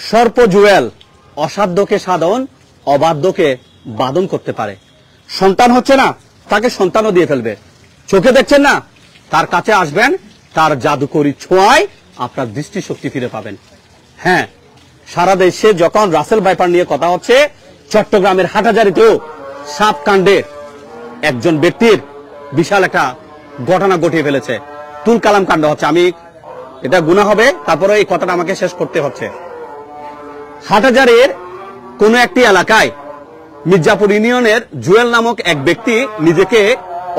সর্প জুয়েল অসাধ্যকে সাধন, অবাধ্যকে বাদন করতে পারে। সন্তান হচ্ছে না, তাকে সন্তানও দিয়ে ফেলবে। চোখে দেখছেন না, তার কাছে আসবেন, তার জাদুকরি ছোঁয়ায় আপনার দৃষ্টিশক্তি ফিরে পাবেন। হ্যাঁ, সারা দেশে যখন রাসেল ভাইপার নিয়ে কথা হচ্ছে, চট্টগ্রামের হাটহাজারীতেও সাপ কাণ্ডে একজন ব্যক্তির বিশাল একটা ঘটনা ঘটিয়ে ফেলেছে। তুল কালাম কাণ্ড হচ্ছে। আমি এটা গুনাহ হবে, তারপরে এই কথাটা আমাকে শেষ করতে হচ্ছে। হাটহাজারীর কোন একটি এলাকায় মির্জাপুর ইউনিয়নের জুয়েল নামক এক ব্যক্তি নিজেকে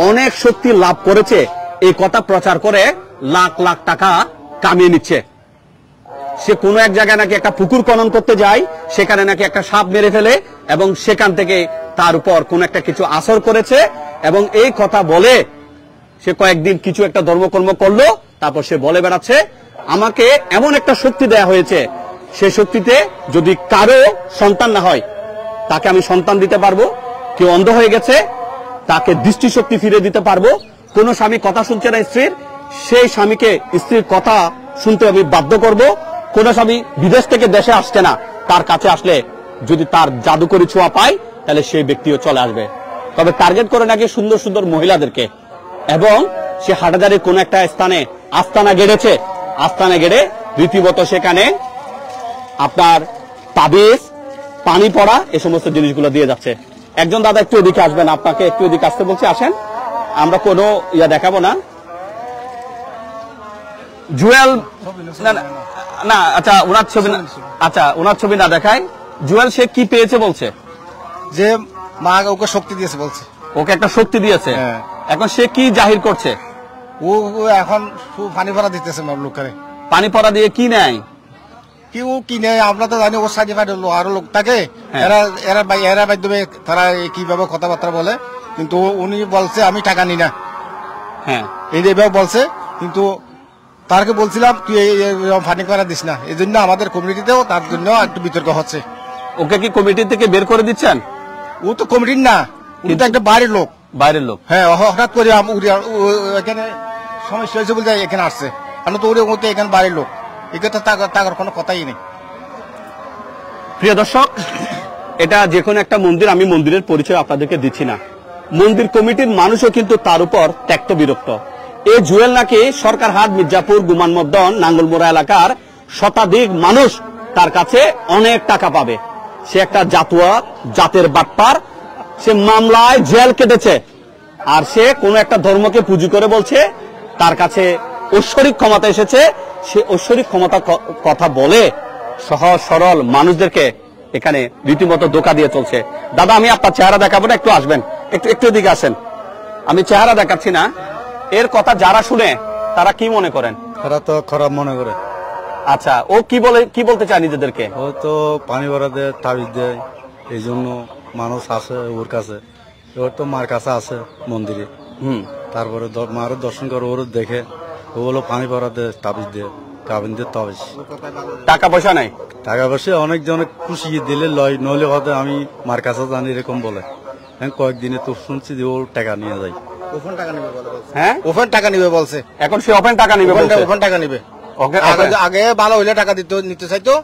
অনেক শক্তি লাভ করেছে এই কথা প্রচার করে লাখ লাখ টাকা কামিয়ে নিচ্ছে। সে কোনো এক জায়গায় নাকি একটা পুকুর খনন করতে যায়, সেখানে নাকি একটা সাপ মেরে ফেলে এবং সেখান থেকে তার উপর কোন একটা কিছু আসর করেছে এবং এই কথা বলে সে কয়েকদিন কিছু একটা ধর্মকর্ম করলো। তারপর সে বলে বেড়াচ্ছে, আমাকে এমন একটা শক্তি দেয়া হয়েছে, সে শক্তিতে যদি কারো সন্তান না হয় তাকে আমি সন্তান দিতে পারবো। কেউ অন্ধ হয়ে গেছে, তাকে দৃষ্টিশক্তি ফিরে দিতে পারবো। কোন স্বামী কথা শুনছে না স্ত্রীর, সেই স্বামীকে স্ত্রীর কথা শুনতে আমি বাধ্য করব। কোন স্বামী বিদেশ থেকে দেশে আসছে না, তার কাছে আসলে যদি তার জাদুকরি ছোঁয়া পায় তাহলে সেই ব্যক্তিও চলে আসবে। তবে টার্গেট করে নাকি সুন্দর সুন্দর মহিলাদেরকে। এবং সে হাটহাজারীর কোন একটা স্থানে আস্তানা গেড়েছে, আস্তানা গেড়ে রীতিমত সেখানে আপনার তাবিজ, পানি পড়া, এই সমস্ত জিনিসগুলো দিয়ে যাচ্ছে। একজন দাদা একটু এদিকে আসবেন, আপনাকে একটু এদিকে আসতে বলছি, আসেন। আমরা কোনো দেখাবো না। জুয়েল না, আচ্ছা ওনার ছবি, আচ্ছা ওনার ছবি না দেখায়। জুয়েল সে কি পেয়েছে বলছে? যে মা ওকে শক্তি দিয়েছে বলছে, ওকে একটা শক্তি দিয়েছে। এখন সে কি জাহির করছে? ও এখন পানি ভরা দিতেছে লোকের। পানি পড়া দিয়ে কি নেয়? কেউ কিনে, আমরা তো জানি ওর সাইডে ফাইডে আরো লোক থাকে, এরা মাধ্যমে তারা কিভাবে কথাবার্তা বলে। কিন্তু উনি বলছে আমি টাকা নি না, হ্যাঁ এইভাবে বলছে। কিন্তু তারকে বলছিলাম তুই ফানি করা দিস না, এই জন্য আমাদের কমিউনিটিতেও তার জন্য একটু বিতর্ক হচ্ছে। ওকে কি কমিটি থেকে বের করে দিচ্ছেন? ও তো কমিটির না, কিন্তু একটা বাইরের লোক। বাইরের লোক? হ্যাঁ, হঠাৎ করে এখানে সমস্যা হয়েছে বলতে এখানে আসছে। আমরা তো ওর মধ্যে এখানে বাইরের লোক, এখানে টাকার কোনো কথাই নেই। প্রিয় দর্শক, এটা যে কোনো একটা মন্দির, আমি মন্দিরের পরিচয় আপনাদেরকে দিচ্ছি না। মন্দির কমিটির মানুষও কিন্তু তার উপর ত্যক্ত বিরক্ত। এই জুয়েল নাকি সরকারহাট, মির্জাপুর, গুমানমদ্দন, নাঙ্গলমোড়া এলাকার শতাধিক মানুষ তার কাছে অনেক টাকা পাবে। সে একটা জাতুয়া, জাতের বাটপার। সে মামলায় জেল কেটেছে। আর সে কোন একটা ধর্মকে পুঁজি করে বলছে তার কাছে ঐশ্বরিক ক্ষমতা এসেছে। সে ঐশ্বরিক ক্ষমতা কথা বলে সহজ সরল মানুষদেরকে এখানে রীতিমতো ধোঁকা দিয়ে চলছে। দাদা, আমি আপনার চেহারা দেখাবো না, একটু আসবেন, একটু এদিকে আসেন। আমি চেহারা দেখাচ্ছি না। এর কথা যারা শুনে তারা কি মনে করেন? তারা তো খারাপ মনে করে। আচ্ছা, ও কি বলতে চায় নিজেদেরকে? ও তো পানি ভরা দেয়, তাবিজ দেয়, এই জন্য মানুষ আসে ওর কাছে। ওর তো মার কাছে আছে মন্দিরে। তারপরে মারও দর্শন করে, ওর দেখে। ও বলো পানি ভরা দেয়, তাবিজ দেয়, তাবিজ দিয়ে তাবিজ। টাকা পয়সা নাই? টাকা পয়সা অনেক জনে খুশি দিলে লয়, নইলে হয়তো আমি মার কাছে জানি এরকম বলে। কয়েকদিনে তো শুনছি যে ও টাকা নিয়ে যায়। হ্যাঁ, ওপেন টাকা নিবে বলছে। এখন সে ওপেন টাকা নিবে, ওপেন টাকা নিবে। আগে ভালো হইলে টাকা নিতে চাইতো,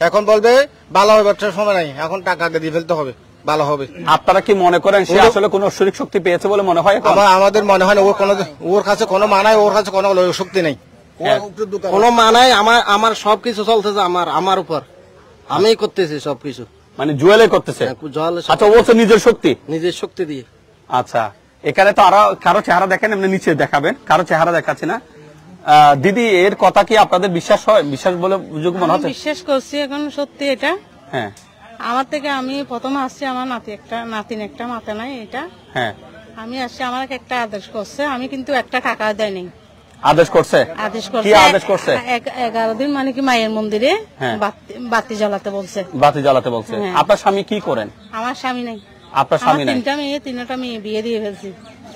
এখন বলবে ভালো হবে, সময় নাই, এখন টাকা আগে দিয়ে ফেলতে হবে, ভালো হবে। আপনারা কি মনে করেন সে আসলে কোন ঐশ্বরিক শক্তি পেয়েছে বলে মনে হয়? আমাদের মনে হয় না। ওর কাছে কোনো মানায়, ওর কাছে কোনো শক্তি নেই, কোনো মানায়। আমার সবকিছু চলতেছে আমার উপর, আমি করতেছি সবকিছু। মানে জুয়েলে করতেছে? আচ্ছা, ও বলছে নিজের শক্তি দিয়ে। আচ্ছা, এখানে তো আরো কারো চেহারা দেখেন, এমনি নিচে দেখাবেন, কারো চেহারা দেখাচ্ছে না। দিদি, এর কথা কি আপনাদের বিশ্বাস হয়? বিশ্বাস বলে মনে হচ্ছে? বিশ্বাস করছি এখন সত্যি এটা। হ্যাঁ, আমার থেকে আমি প্রথমে আসছি, আমার নাতিন একটা মাথা নাই এটা। হ্যাঁ, আমি আসছি, আমার একটা আদেশ করছে, আমি কিন্তু একটা টাকা দেয়নি। আদেশ করছে? কি আদেশ করছে? 11 দিন মানে কি মায়ের মন্দিরে বাতি জ্বালাতে বলছে। বাতি জ্বালাতে বলছে। আপনার স্বামী কি করেন? আমার স্বামী নাই। আপনার স্বামী নাই? তিনটা মেয়ে বিয়ে দিয়ে ফেলছি।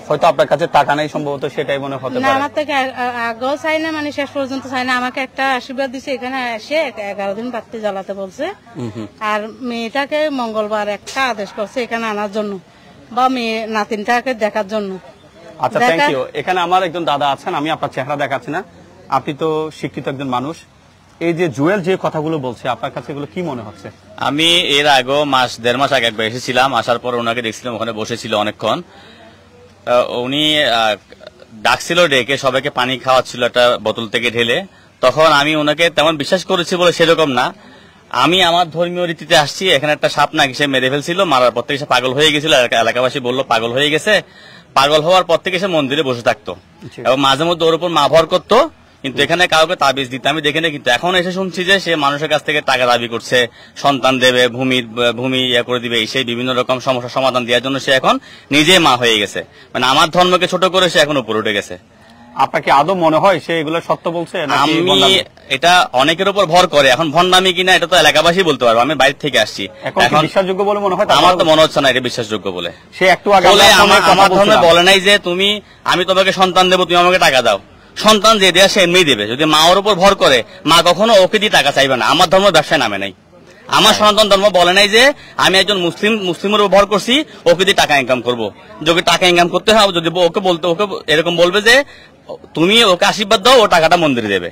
হয়তো আপনার কাছে টাকা নেই, সম্ভবত সেটাই মনে হতে পারে। আমার থেকে আগেও চাই না, মানে শেষ পর্যন্ত চাই না। আমাকে একটা আশীর্বাদ দিছে, এখানে এসে 11 দিন বাতি জ্বালাতে বলছে। আর মেয়েটাকে মঙ্গলবার একটা আদেশ করছে এখানে আনার জন্য, বা মেয়ে নাতিনটাকে দেখার জন্য। আচ্ছা, থ্যাংক ইউ। এখানে আমার একজন দাদা আছেন, আমি আপনার চেহারা দেখাচ্ছি না। আপনি তো শিক্ষিত একজন মানুষ, এই যে জুয়েল যে কথাগুলো বলছে আপনার কাছে এগুলো কি মনে হচ্ছে? আমি এর আগেও দেড় মাস আগে একবার এসেছিলাম, আসার পর ওনাকে দেখছিলাম ওখানে বসেছিল অনেকক্ষণ। উনি ডাকছিল, ডেকে সবাইকে পানি খাওয়াচ্ছিল একটা বোতল থেকে ঢেলে। তখন আমি ওনাকে তেমন বিশ্বাস করেছি বলে সেরকম না, আমি আমার ধর্মীয় রীতিতে আসছি। এখানে একটা সাপ নাকি সে মেরে ফেলছিল, মারার পর থেকে সে পাগল হয়ে গেছিল। এলাকাবাসী বললো পাগল হয়ে গেছে। পাগল হওয়ার পর থেকে সে মন্দিরে বসে থাকতো এবং মাঝে মধ্যে ওর উপর মা ভর করতো, কিন্তু এখানে কাউকে তাবিজ দিতে আমি দেখিনি। কিন্তু এখন এসে শুনছি যে সে মানুষের কাছ থেকে টাকা দাবি করছে, সন্তান দেবে, ভূমি ইয়ে করে দিবে, সেই বিভিন্ন রকম সমস্যার সমাধান দেওয়ার জন্য সে এখন নিজে মা হয়ে গেছে। মানে আমার ধর্মকে ছোট করে সে এখন উপরে উঠে গেছে। আপনাকে আদৌ মনে হয় সে এগুলো সত্য বলছে? আমি এটা অনেকের উপর ভর করে, এখন ভণ্ডামি কিনা এটা তো এলাকাবাসী বলতে পারবো, আমি বাইরে থেকে আসছি। এখন বিশ্বাসযোগ্য বলে মনে হয়? আমার তো মনে হচ্ছে না এটা বিশ্বাসযোগ্য বলে। সে একটু আগে আমার ধর্মে বলে নাই যে আমি তোমাকে সন্তান দেবো, তুমি আমাকে টাকা দাও। সন্তান যে দেয়া সে এমনি দেবে। যদি মা ওর উপর ভর করে, মা কখনো ওকে দিয়ে টাকা চাইবে না। আমার ধর্ম ব্যবসায় নামে নাই। আমার সনাতন ধর্ম বলে নাই যে আমি একজন মুসলিমের উপর ভর করছি, ওকে দিয়ে টাকা ইনকাম করবো। যদি টাকা ইনকাম করতে হবে, যদি ওকে এরকম বলবে যে তুমি ওকে আশীর্বাদ দাও, ও টাকাটা মন্দিরে দেবে।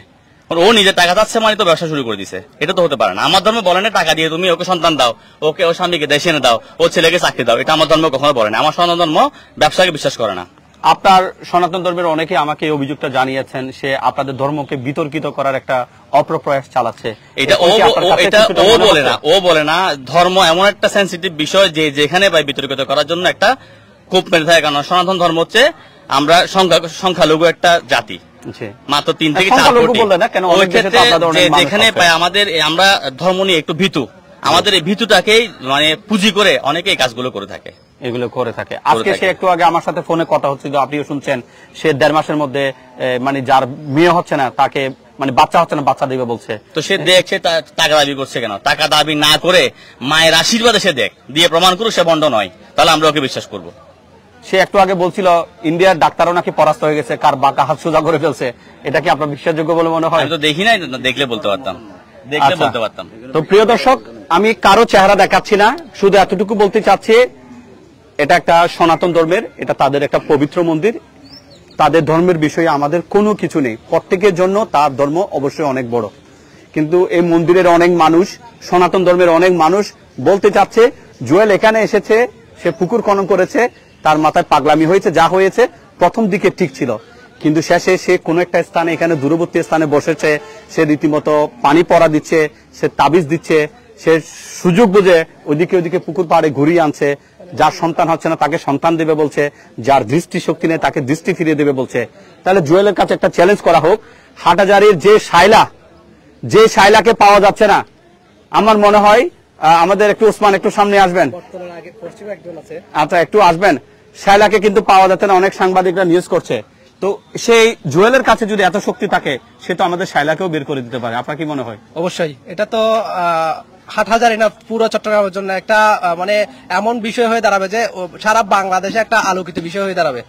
ও নিজের টাকা চাচ্ছে মানে তো ব্যবসা শুরু করে দিছে। এটা তো হতে পারে না। আমার ধর্ম বলে না টাকা দিয়ে তুমি ওকে সন্তান দাও, ওকে ও স্বামীকে দেশে এনে দাও, ও ছেলেকে চাকরি দাও। এটা আমার ধর্ম কখনো বলে না। আমার সনাতন ধর্ম ব্যবসাকে বিশ্বাস করে না। আপনার সনাতন ধর্মের অনেকে আমাকে এই অভিযোগটা জানিয়েছেন, সে আপনাদের ধর্মকে বিতর্কিত করার একটা অপ্রপ্রয়াস চালাচ্ছে। এটা ও বলে না। ধর্ম এমন একটা সেন্সিটিভ বিষয় যে যেখানে পাই বিতর্কিত করার জন্য একটা কূপ মেরে থাকে। কারণ সনাতন ধর্ম হচ্ছে আমরা সংখ্যালঘু একটা জাতি, মাত্র 3 থেকে 4 কোটি। ওই ক্ষেত্রে যেখানে পাই আমরা ধর্ম নিয়ে একটু ভীতু। আমাদের এই ভীতুটাকেই মানে পুঁজি করে অনেকে এই কাজগুলো করে থাকে। এগুলো করে থাকে। আজকে সে একটু আগে আমার সাথে ফোনে কথা হচ্ছিল, আপনিও শুনছেন। সে 1.5 মাসের মধ্যে মানে যার মেয়ে হচ্ছে না তাকে মানে বাচ্চা হচ্ছে না, বাচ্চা দিবে বলছে। তো সে দেখছে টাকা দাবি করছে কেন? টাকা দাবি না করে মায়ের আশীর্বাদে সে দিয়ে প্রমাণ করুক সে ভণ্ড নয়, তাহলে আমরা ওকে বিশ্বাস করবো। সে একটু আগে বলছিল ইন্ডিয়ার ডাক্তারও নাকি পরাস্ত হয়ে গেছে, কার বাঁকা হাত সোজা করে ফেলছে। এটা কি আপনার বিশ্বাসযোগ্য বলে মনে হয়? আমি তো দেখি নাই, দেখলে বলতে পারতাম। তো প্রিয় দর্শক, আমি কারো চেহারা দেখাচ্ছি না, শুধু এতটুকু বলতে চাচ্ছি, এটা একটা সনাতন ধর্মের, এটা তাদের একটা পবিত্র মন্দির। তাদের ধর্মের বিষয়ে আমাদের কোনো কিছু নেই। প্রত্যেকের জন্য তার ধর্ম অবশ্যই অনেক বড়, কিন্তু এই মন্দিরের অনেক মানুষ, সনাতন ধর্মের অনেক মানুষ বলতে চাচ্ছে জুয়েল এখানে এসেছে, সে পুকুর খনন করেছে, তার মাথায় পাগলামি হয়েছে, যা হয়েছে প্রথম দিকে ঠিক ছিল, কিন্তু শেষে সে কোন একটা স্থানে, এখানে দূরবর্তী স্থানে বসেছে, সে রীতিমতো পানি পড়া দিচ্ছে, সে তাবিজ দিচ্ছে, সে সুযোগ বুঝে ওইদিকে পুকুর পাড়ে ঘুরিয়ে আনছে। যার সন্তান হচ্ছে না তাকে সন্তান দেবে বলছে, যার দৃষ্টি শক্তি নেই তাকে দৃষ্টি ফিরিয়ে দেবে বলছে। তাহলে জুয়েলের কাছে একটা চ্যালেঞ্জ করা হোক, হাটহাজারীর যে শাইলাকে পাওয়া যাচ্ছে না, আমার মনে হয় আমাদের একটু ওসমান একটু সামনে আসবেন। আচ্ছা, একটু আসবেন। শাইলাকে কিন্তু পাওয়া যাচ্ছে না, অনেক সাংবাদিকরা নিউজ করছে। তো সেই জুয়েলের কাছে যদি এত শক্তি থাকে, সে তো আমাদের শাইলাকেও বের করে দিতে পারে। আপনার কি মনে হয়? অবশ্যই। এটা তো হাটহাজারী না, পুরো চট্টগ্রামের জন্য একটা মানে এমন বিষয় হয়ে দাঁড়াবে যে সারা বাংলাদেশে একটা আলোকিত বিষয় হয়ে দাঁড়াবে,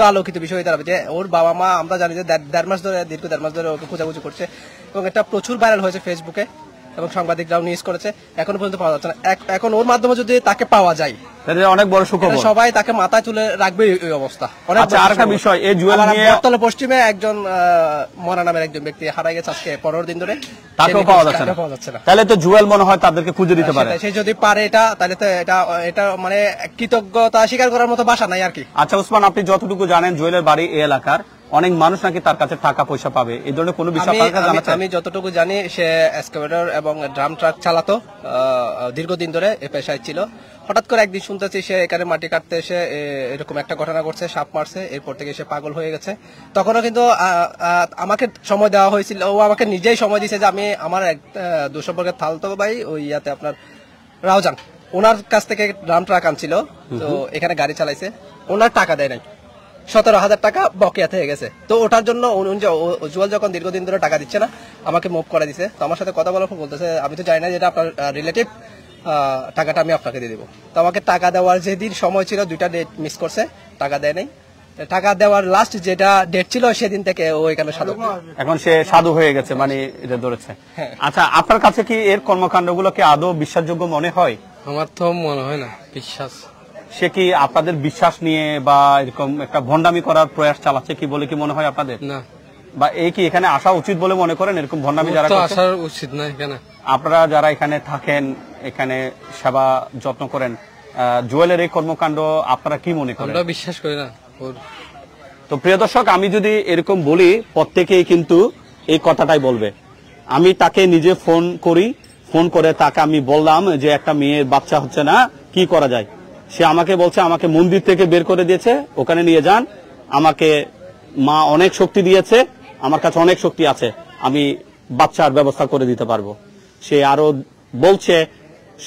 আলোকিত বিষয় হয়ে দাঁড়াবে যে ওর বাবা মা, আমরা জানি যে দীর্ঘ 1.5 মাস ধরে ওকে খোঁজাখুঁজি করছে এবং এটা প্রচুর ভাইরাল হয়েছে ফেসবুকে এবং সাংবাদিকরাও নিউজ করেছে। এখনো পর্যন্ত পাওয়া যাচ্ছে না। এখন ওর মাধ্যমে যদি তাকে পাওয়া যায়, অনেক বড় সুখবর। সবাই তাকে মাথায় তুলে রাখবে এই অবস্থা। আচ্ছা, আরেকটা বিষয়, এই জুয়েল নিয়ে বটতলা পশ্চিমে একজন মরা নামের একজন ব্যক্তি হারাই গেছে আজকে 15 দিন ধরে, তাকেও পাওয়া যাচ্ছে না। তাহলে তো জুয়েল মনে হয় তাদেরকে খুঁজে দিতে পারে। সে যদি পারে এটা, তাহলে তো এটা মানে কৃতজ্ঞতা স্বীকার করার মতো ভাষা নাই আর কি। আচ্ছা ওসমান, আপনি যতটুকু জানেন জুয়েলের বাড়ি এই এলাকার, অনেক মানুষ নাকি তার কাছে টাকা পয়সা পাবে, এই ধরনের কোনো বিষয় আমি যতটুকু জানি, সে এক্সকাভেটর এবং ড্রাম ট্রাক চালাতো, দীর্ঘদিন ধরে এ পেশায় ছিল। হঠাৎ করে একদিন শুনতেছি সে এখানে মাটি কাটতে এসে এরকম একটা ঘটনা ঘটছে, সাপ মারছে, এরপর থেকে সে পাগল হয়ে গেছে। তখনও কিন্তু আমাকে সময় দেওয়া হয়েছিল, ও আমাকে নিজেই সময় দিয়েছে যে আমি আমার এক দুঃসম্পর্কের থালতো ভাই ওই ইয়াতে আপনার রাউজান, ওনার কাছ থেকে ড্রাম ট্রাক আনছিল, তো এখানে গাড়ি চালাইছে, ওনার টাকা দেয় নাই, 17,000 টাকা বকেয়া থেকে গেছে। তো ওটার জন্য জুয়েল যখন দীর্ঘদিন ধরে টাকা দিচ্ছে না, আমাকে মুভ করে দিছে। তো আমার সাথে কথা বলার পর বলতেছে আমি তো জানি না যেটা আপনার রিলেটিভ, টাকাটা আমি আপনাকে দিয়ে দেবো। তো আমাকে টাকা দেওয়ার যেদিন সময় ছিল, 2টা ডেট মিস করছে, টাকা দেয় নাই। টাকা দেওয়ার লাস্ট যেটা ডেট ছিল সেদিন থেকে ও এখানে সাধু, এখন সে সাধু হয়ে গেছে, মানে এটা ধরেছে। আচ্ছা, আপনার কাছে কি এর কর্মকাণ্ডগুলোকে আদৌ বিশ্বাসযোগ্য মনে হয়? আমার তো মনে হয় না বিশ্বাস। সে কি আপনাদের বিশ্বাস নিয়ে বা এরকম একটা ভণ্ডামি করার প্রয়াস চালাচ্ছে কি বলে কি মনে হয় আপনাদের? না, বা এই কি এখানে আসা উচিত বলে মনে করেন? এরকম ভণ্ডামি যারা তো করছে? আসার উচিত না এখানে। আপনারা যারা এখানে থাকেন, এখানে সেবা যত্ন করেন, জুয়েলের এই কর্মকাণ্ড আপনারা কি মনে করেন? আমরা বিশ্বাস করি না ওর। তো প্রিয় দর্শক, আমি যদি এরকম বলি প্রত্যেকেই কিন্তু এই কথাটাই বলবে। আমি তাকে নিজে ফোন করি, ফোন করে তাকে আমি বললাম যে একটা মেয়ের বাচ্চা হচ্ছে না, কি করা যায়? সে আমাকে বলছে আমাকে মন্দির থেকে বের করে দিয়েছে, ওখানে নিয়ে যান, আমাকে মা অনেক শক্তি দিয়েছে, আমার কাছে অনেক শক্তি আছে, আমি বাচ্চার ব্যবস্থা করে দিতে পারবো। সে আরো বলছে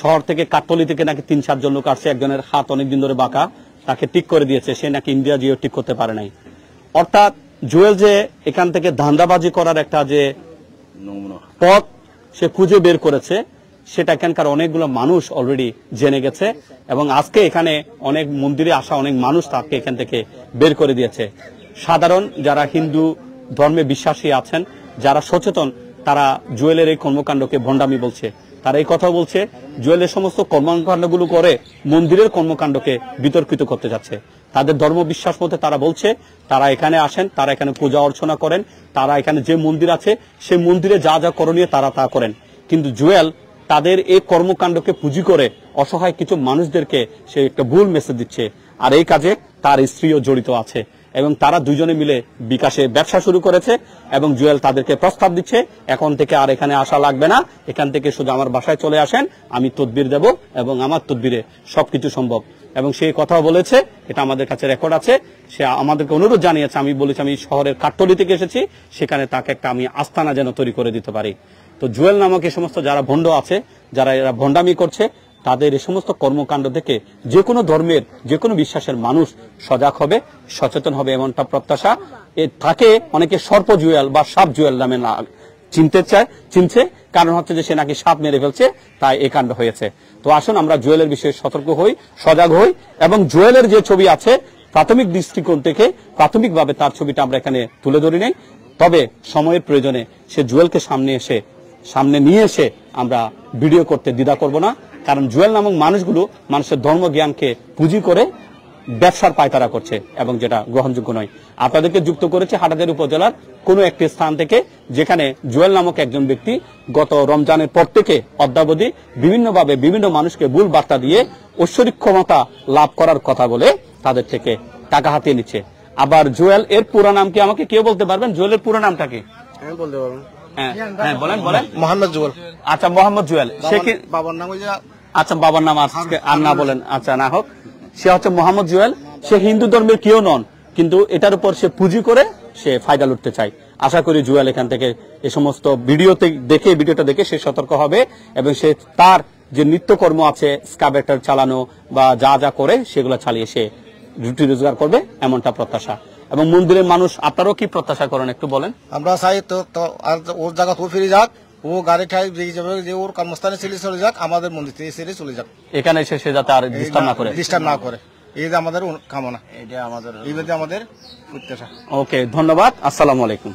শহর থেকে কাটতলি থেকে নাকি 3-4 জন লোক আসছে, একজনের হাত অনেকদিন ধরে বাঁকা, তাকে ঠিক করে দিয়েছে, সে নাকি ইন্ডিয়া গিয়েও ঠিক করতে পারে নাই। অর্থাৎ জুয়েল যে এখান থেকে ধান্দাবাজি করার একটা যে পথ সে খুঁজে বের করেছে, সেটা এখানকার অনেকগুলো মানুষ অলরেডি জেনে গেছে, এবং আজকে এখানে অনেক মন্দিরে আসা অনেক মানুষ তাকে এখান থেকে বের করে দিয়েছে। সাধারণ যারা হিন্দু ধর্মে বিশ্বাসী আছেন, যারা সচেতন, তারা জুয়েলের এই কর্মকাণ্ডকে ভণ্ডামি বলছে। তারা এই কথা বলছে জুয়েলের সমস্ত কর্মকাণ্ডগুলো করে মন্দিরের কর্মকাণ্ডকে বিতর্কিত করতে যাচ্ছে। তাদের ধর্ম বিশ্বাস মতে তারা বলছে তারা এখানে আসেন, তারা এখানে পূজা অর্চনা করেন, তারা এখানে যে মন্দির আছে সেই মন্দিরে যা যা করণীয় তারা তা করেন। কিন্তু জুয়েল তাদের এই কর্মকাণ্ডকে পুঁজি করে অসহায় কিছু মানুষদেরকে সে একটা ভুল মেসেজ দিচ্ছে। আর এই কাজে তার স্ত্রীও জড়িত আছে, এবং তারা দুজনে মিলে বিকাশে ব্যবসা শুরু করেছে, এবং জুয়েল তাদেরকে প্রস্তাব দিচ্ছে এখন থেকে আর এখানে আসা লাগবে না, এখান থেকে শুধু আমার বাসায় চলে আসেন, আমি তদবির দেব, এবং আমার তদবিরে সবকিছু সম্ভব। এবং সেই কথাও বলেছে, এটা আমাদের কাছে রেকর্ড আছে, সে আমাদেরকে অনুরোধ জানিয়েছে, আমি বলেছি আমি শহরের কাটতলি থেকে এসেছি, সেখানে তাকে একটা আমি আস্তানা যেন তৈরি করে দিতে পারি। তো জুয়েল নামক এই সমস্ত যারা ভণ্ড আছে, যারা এরা ভণ্ডামি করছে, তাদের এই সমস্ত কর্মকাণ্ড থেকে যে কোনো ধর্মের যে কোনো বিশ্বাসের মানুষ সজাগ হবে, সচেতন হবে, এমনটা প্রত্যাশা। তাকে অনেকে সর্প জুয়েল বা সাপ জুয়েল নামে চিনছে, কারণ হচ্ছে যে সে নাকি সাপ মেরে ফেলছে, তাই এই কাণ্ড হয়েছে। তো আসুন আমরা জুয়েলের বিষয়ে সতর্ক হই, সজাগ হই, এবং জুয়েলের যে ছবি আছে প্রাথমিক দৃষ্টিকোণ থেকে প্রাথমিকভাবে তার ছবিটা আমরা এখানে তুলে ধরি নাই, তবে সময়ের প্রয়োজনে সে জুয়েলকে সামনে নিয়ে এসে আমরা ভিডিও করতে দ্বিধা করব না, কারণ জুয়েল নামক মানুষগুলো মানুষের ধর্ম জ্ঞানকে পুঁজি করে ব্যবসার পায়তারা করছে, এবং যেটা গ্রহণযোগ্য নয়। আপনাদেরকে যুক্ত করেছে হাটাজারি উপজেলার কোন একটি স্থান থেকে, যেখানে জুয়েল নামক একজন ব্যক্তি গত রমজানের পর থেকে অদ্যাবধি বিভিন্নভাবে বিভিন্ন মানুষকে ভুল বার্তা দিয়ে ঐশ্বরিক ক্ষমতা লাভ করার কথা বলে তাদের থেকে টাকা হাতিয়ে নিচ্ছে। আবার জুয়েল এর পুরো নাম কি আমাকে কেউ বলতে পারবেন? জুয়েলের পুরো নামটা কি? আমি বলতে পারবো। হ্যাঁ বলেন বলেন। মোহাম্মদ জুয়েল। আচ্ছা, মোহাম্মদ জুয়েল। সে কি বাবার নাম ওই যে আচ্ছা, বাবার নাম আজকে আর না বলেন, আচ্ছা না হোক। সে হচ্ছে মোহাম্মদ জুয়েল, সে হিন্দু ধর্মের কেউ নন, কিন্তু এটার উপর সে পুঁজি করে সে ফায়দা লুটতে চায়। আশা করি জুয়েল এখান থেকে এই সমস্ত ভিডিওটা দেখে সে সতর্ক হবে, এবং সে তার যে নিত্যকর্ম আছে স্কাভেটর চালানো বা যা যা করে সেগুলো চালিয়ে সে রুটি রোজগার করবে, এমনটা প্রত্যাশা। এবং মন্দিরের মানুষ আপনারাও কি প্রত্যাশা করেন একটু বলেন? আমরা চাই তো আর ওর জায়গা তো ফিরে যাক, ও গাড়ি ঠাই দিয়ে যাবে, যে ওর কর্মস্থানে ছেড়ে চলে যাক, আমাদের মন্দির থেকে ছেড়ে চলে যাক, এখানে এসে সে যাতে আর ডিস্টার্ব না করে, এই যে আমাদের কামনা, এটা আমাদের প্রত্যাশা। ওকে, ধন্যবাদ, আসসালামু আলাইকুম।